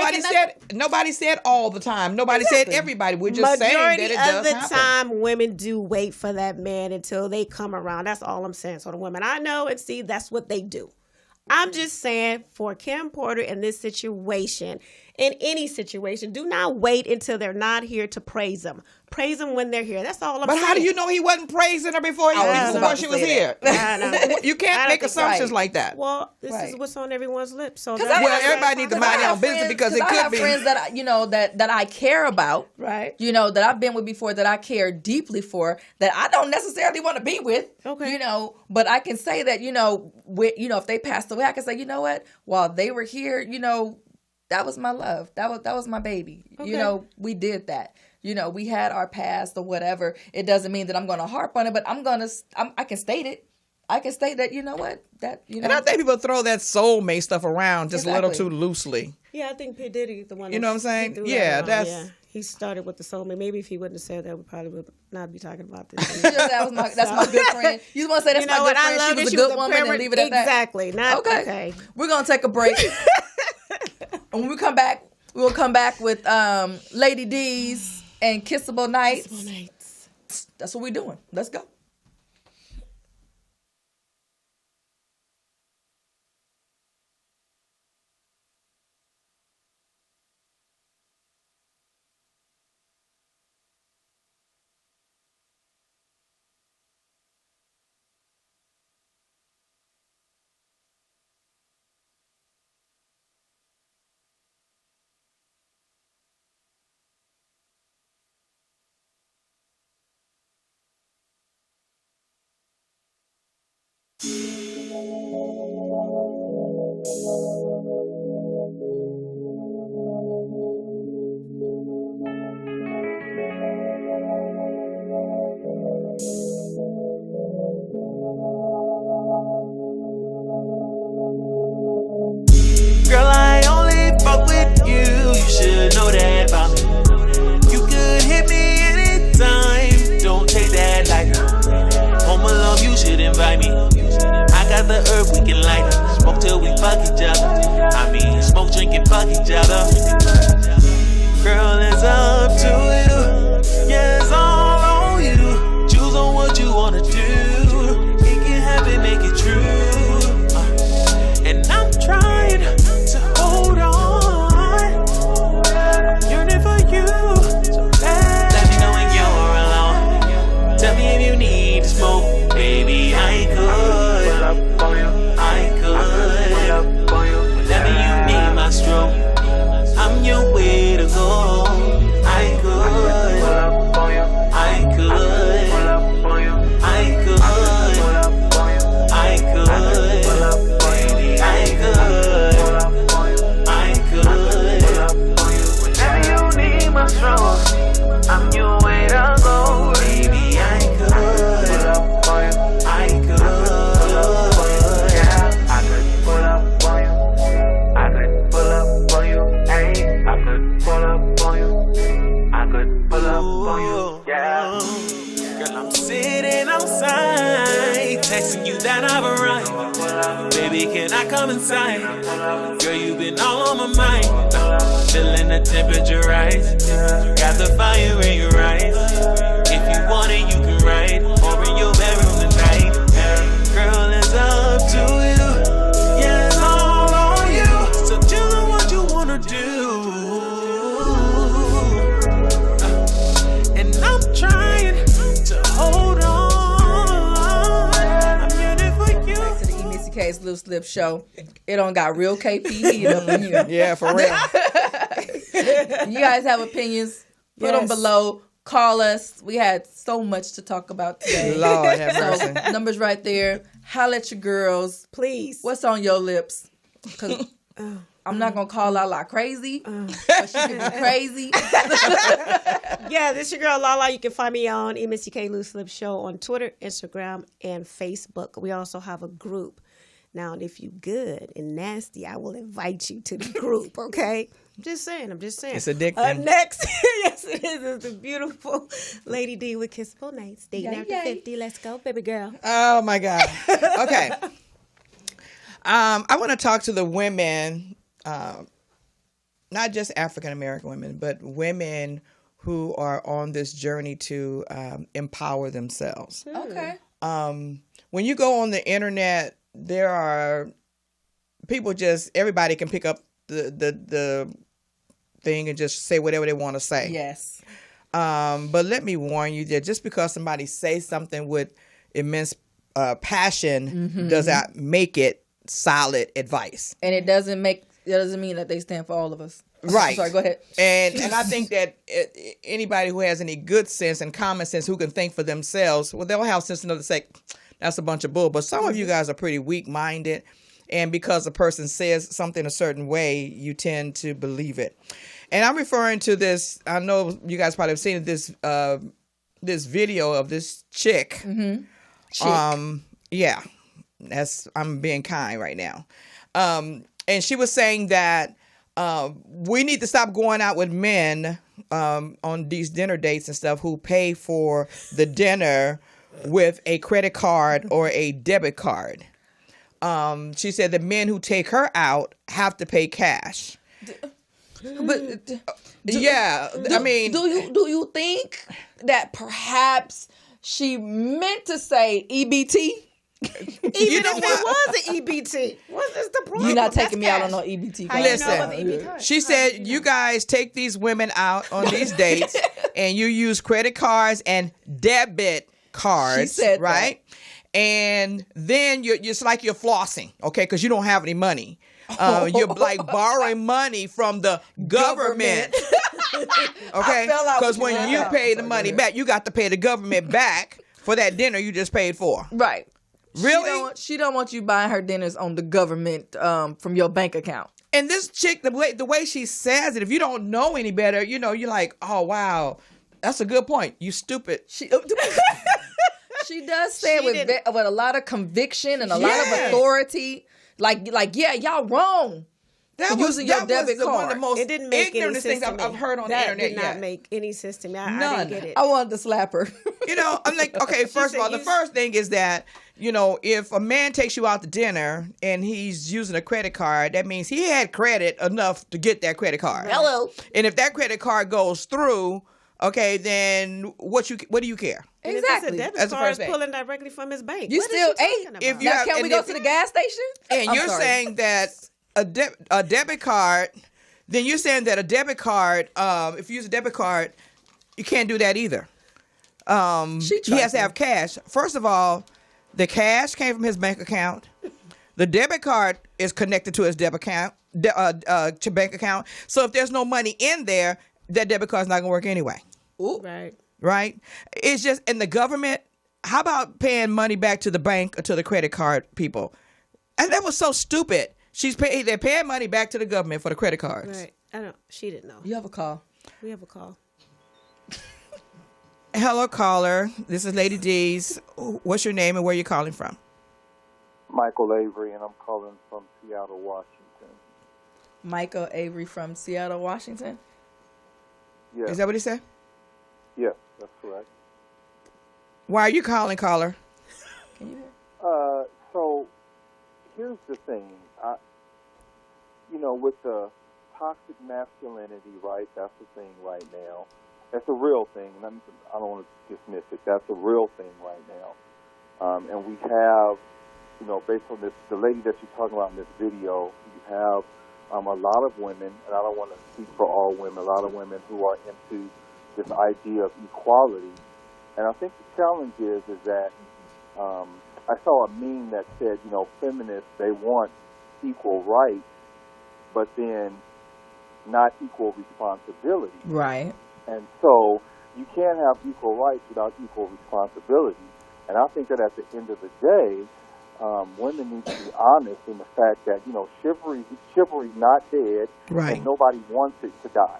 nobody said all the time. Nobody said everybody. We're just saying that it does of the happen. time, women do wait for that man until they come around. That's all I'm saying. So the women I know and see, that's what they do. I'm just saying for Kim Porter in this situation, in any situation, do not wait until they're not here to praise them. Praise them when they're here. That's all I'm saying. But how do you know he wasn't praising her before she was here? I know. You can't make assumptions like that. Well, this is what's on everyone's lips. So everybody needs to mind their own business because it could be. I have friends that that I care about, right? That I've been with before, that I care deeply for, that I don't necessarily want to be with. Okay. But I can say that if they passed away, I can say, you know what? While they were here, that was my love. That was my baby. Okay. We did that. We had our past or whatever. It doesn't mean that I'm going to harp on it, but I can state it. I can state that, And I think people throw that soulmate stuff around just a little too loosely. Yeah, I think P. Diddy, the one. You know what I'm saying? Yeah, that's. He started with the soulmate. Maybe if he wouldn't have said that, we probably would not be talking about this. That's my good friend. You want to say that's my good friend? She was a good woman and leave it at that? Exactly. Okay. We're going to take a break. And when we come back, we'll come back with Lady D's and Kissable Nights. That's what we're doing. Let's go. Girl, I only fuck with you. You should know that about me. You could hit me anytime. Don't take that lightly. Home alone, you should invite me. I got the herb, we can light it. Smoke till we fuck each other. Smoke, drink, and fuck each other. Girl, it's up to you. Yeah, it's all on you. Choose on what you wanna do. It can happen, make it true. And I'm trying to hold on. I'm yearning for you so bad. Let me know when you're alone. Tell me if you need to smoke. Baby, I could. Whenever you need my stroke, I'm your way to go. I could. I could. I could. I could. Baby, I could. I could. Whenever you need my stroke, I'm your way to go. Baby, I could. I could. Yeah, I could pull up on you. I could pull up on you. Hey, I could pull up on you. I could pull up on you. Yeah. Girl, I'm sitting outside, texting you that I've arrived. Baby, can I come inside? Girl, you've been all on my mind. Feeling the temperature rise. Got the fire in your eyes. If you want it, you can ride. Or in your bedroom tonight. Girl, it's up to you. Yeah, it's all on you. So tell me what you wanna do. And I'm trying to hold on. I'm yearning for you. Back to the EmissyK's Loose Lip Show. It don't got real KP heat up in here. Yeah, for real. You guys have opinions. Put them below. Call us. We had so much to talk about today. Lord have mercy. So, numbers right there. Holla at your girls. Please. What's on your lips? Because I'm not going to call LaLa crazy. But she can be crazy. Yeah, this is your girl LaLa. You can find me on EmissyK Loose Lip Show on Twitter, Instagram, and Facebook. We also have a group. Now, if you good and nasty, I will invite you to the group, okay? I'm just saying. It's addicting. Next, yes, it is. It's the beautiful Lady D with Kissful Nights. Dating after 50. Let's go, baby girl. Oh, my God. Okay. I want to talk to the women, not just African-American women, but women who are on this journey to empower themselves. Okay. When you go on the internet, there are people everybody can pick up the thing and just say whatever they want to say. Yes. But let me warn you that just because somebody says something with immense passion does not make it solid advice. And it doesn't mean that they stand for all of us. Right. I'm sorry, go ahead. And I think that anybody who has any good sense and common sense who can think for themselves, well, they'll have sense enough to say, that's a bunch of bull. But some of you guys are pretty weak-minded. And because a person says something a certain way, you tend to believe it. And I'm referring to this, I know you guys probably have seen this video of this chick. Yeah. I'm being kind right now. And she was saying that we need to stop going out with men on these dinner dates and stuff who pay for the dinner with a credit card or a debit card. She said the men who take her out have to pay cash. But do you think that perhaps she meant to say EBT? Even if it was an EBT, what's this the problem? You're not taking me out on no EBT. Listen, she said you guys take these women out on these dates and you use credit cards and debit cards, she said right? That. And then it's like you're flossing, okay? Because you don't have any money. You're like borrowing money from the government. Okay? Because when you pay the money back, you got to pay the government back for that dinner you just paid for. Right. Really? She don't want you buying her dinners on the government from your bank account. And this chick, the way she says it, if you don't know any better, you're like, oh, wow, that's a good point. You stupid. She does say it with a lot of conviction and a lot of authority. Like, yeah, y'all wrong. That was your debit card. One of the most it didn't make ignorant things I've heard on the internet. That did not make any sense to me. I didn't get it. I wanted to slap her. I'm like, okay, first of all, the first thing is that, if a man takes you out to dinner and he's using a credit card, that means he had credit enough to get that credit card. Hello. And if that credit card goes through, okay, then what do you care? Exactly. That's the card is pulling directly from his bank. You still ain't. Can we go to the gas station? And you're saying that a debit card, then you're saying that a debit card, if you use a debit card, you can't do that either. He has to have cash. First of all, the cash came from his bank account. The debit card is connected to his debit account, to bank account. So if there's no money in there, that debit card's not gonna work anyway. Ooh. Right? It's just in the government. How about paying money back to the bank or to the credit card people? And that was so stupid. They're paying money back to the government for the credit cards. Right. She didn't know. You have a call. We have a call. Hello, caller. This is Lady D's. What's your name and where are you calling from? Michael Avery, and I'm calling from Seattle, Washington. Michael Avery from Seattle, Washington? Yes. Is that what he said? Yes, that's correct. Why are you calling, caller? Can you hear? So here's the thing. With the toxic masculinity, right? That's the thing right now. That's a real thing. I don't want to dismiss it. That's a real thing right now. And we have, based on this, the lady that you're talking about in this video, you have a lot of women, and I don't want to speak for all women, a lot of women who are into this idea of equality. And I think the challenge is that I saw a meme that said, feminists, they want equal rights, but then not equal responsibility. Right. And so you can't have equal rights without equal responsibility. And I think that at the end of the day, women need to be honest in the fact that, you know, chivalry's not dead, Right. and nobody wants it to die.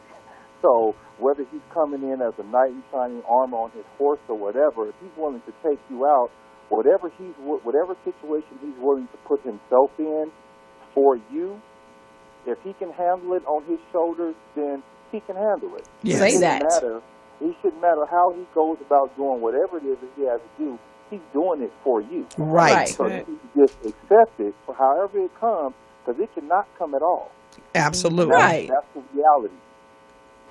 So whether he's coming in as a knight in shining armor on his horse or whatever, if he's willing to take you out, whatever situation he's willing to put himself in for you, if he can handle it on his shoulders, then he can handle it. Yes. Say that. It shouldn't matter how he goes about doing whatever it is that he has to do. He's doing it for you. Right. So you just accept it for however it comes, because it cannot come at all. Absolutely. Right. That's the reality.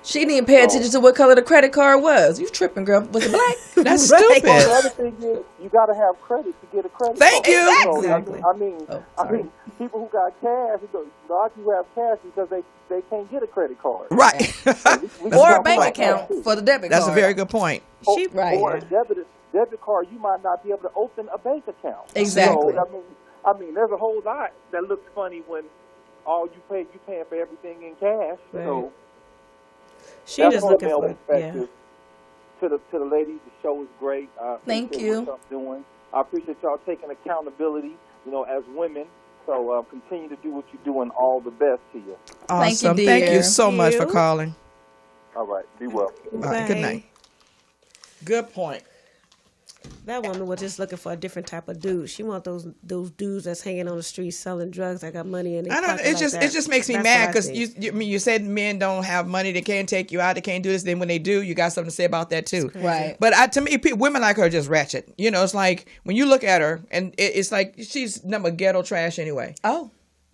She didn't even pay attention to what color the credit card was. You tripping, girl. Was it black? That's Right. stupid. Well, the other thing is, you got to have credit to get a credit Thank card. you. So, Exactly. I mean, people who got cash, a lot of people have cash because they can't get a credit card. Right. Or a bank account for the debit That's card. a very good point. Right. Or a debit card, you might not be able to open a bank account. Exactly. So, I mean, there's a whole lot that looks funny when all you paying for everything in cash. Right. So She that's just my looking male for perspective. To the ladies, the show is great. Thank appreciate you. What y'all doing. I appreciate y'all taking accountability, you know, as women. So continue to do what you do, and all the best to you. Awesome. dear. Thank you so Thank much for you. calling. All right, be well. All right, good Bye. night. Good point. That woman was just looking for a different type of dude. She want those dudes that's hanging on the street selling drugs that got money in their I don't. pocket It like just that. it just makes me That's mad what I because think. you said men don't have money. They can't take you out. They can't do this. Then when they do, you got something to say about that too. Right. But to me, women like her are just ratchet. You know, it's like when you look at her, and it's like she's number ghetto trash anyway. Oh,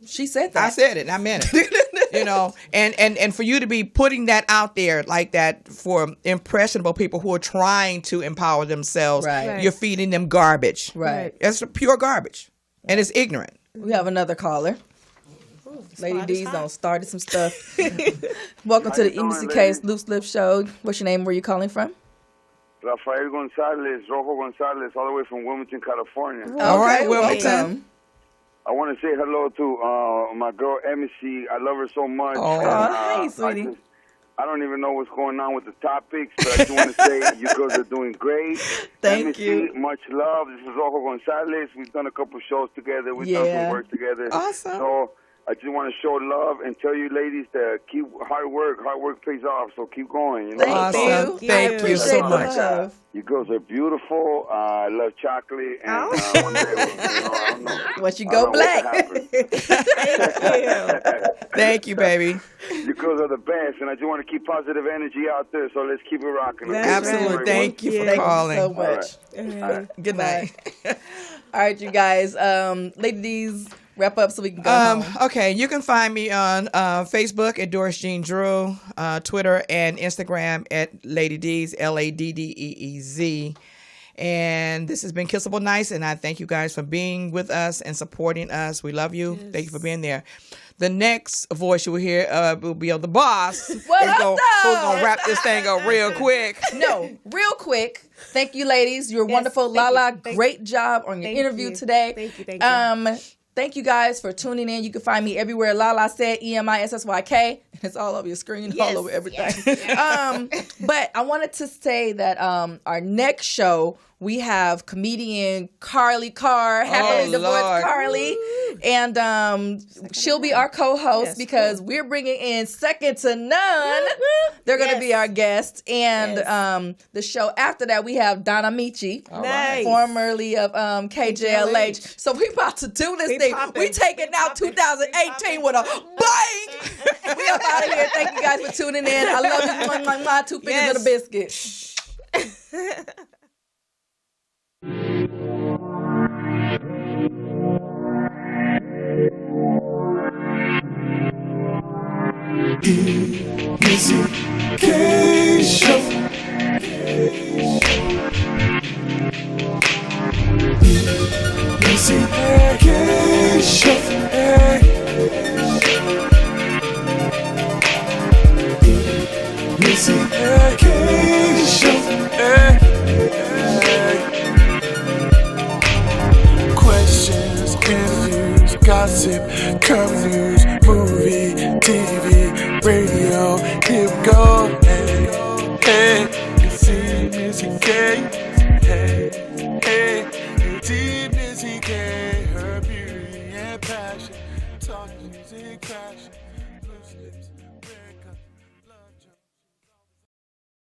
she said that. I said it. And I meant it. You know, and for you to be putting that out there like that for impressionable people who are trying to empower themselves, Right. you're feeding them garbage. Right. It's pure garbage, and it's ignorant. We have another caller. Lady spot is D's hot. done started some stuff. Welcome to the EmissyK Loose Lip Show. What's your name? Where you calling from? Rafael Gonzalez, Rojo Gonzalez, all the way from Wilmington, California. All right, Okay, Wilmington. welcome. I want to say hello to my girl, EmissyK. I love her so much. Oh. Oh, hey, sweetie. I don't even know what's going on with the topics, but I just want to say you girls are doing great. Thank EmissyK, you. much love. This is Rojo Gonzalez. We've done a couple shows together. We've done Yeah. some work together. Awesome. So I just want to show love and tell you ladies to keep hard work. Hard work pays off, so keep going. You know? Thank Awesome. you. Thank I you appreciate so the much. love. You girls are beautiful. I love chocolate. And one day, I don't know. Once you I go don't know what black. happened. Thank you, baby. You girls are the best, and I just want to keep positive energy out there, so let's keep it rocking. That's Absolutely. right. Thank you for Thank calling. you so much. Good night. All right, you guys. Lady D's, wrap up so we can go home. Okay, you can find me on Facebook at Doris Jean Drew, Twitter and Instagram at Lady D's, LADDEEZ. And this has been Kissable Nights, and I thank you guys for being with us and supporting us. We love you. Thank you for being there. The next voice you will hear will be of the boss. What up, who's though? gonna wrap this thing up real quick. No, real quick. Thank you, ladies. You're wonderful. thank LaLa, you, thank great job on your Thank interview you. today. Thank you. Thank you guys for tuning in. You can find me everywhere. LaLa said EmissyK. It's all over your screen, all over everything. But I wanted to say that our next show, we have comedian Carly Carr, happily divorced Lord. Carly. And she'll be our co-host because we're bringing in Second to None. They're going to be our guest. And the show after that, we have Donna Michi, Nice. formerly of KJLH. So we about to do this thing. popping. We taking out 2018 with a bang. We up out of here. Thank you guys for tuning in. I love you. Mwah, mwah, mwah. 2 fingers of the biscuit. EmissyK Show. EmissyK Show. EmissyK Show. Questions, interviews, gossip, current news, movie, TV, radio. Here we go. Hey, hey. Hey, hey, deep EmissyK, her beauty and passion, talk music, passion, loose lips.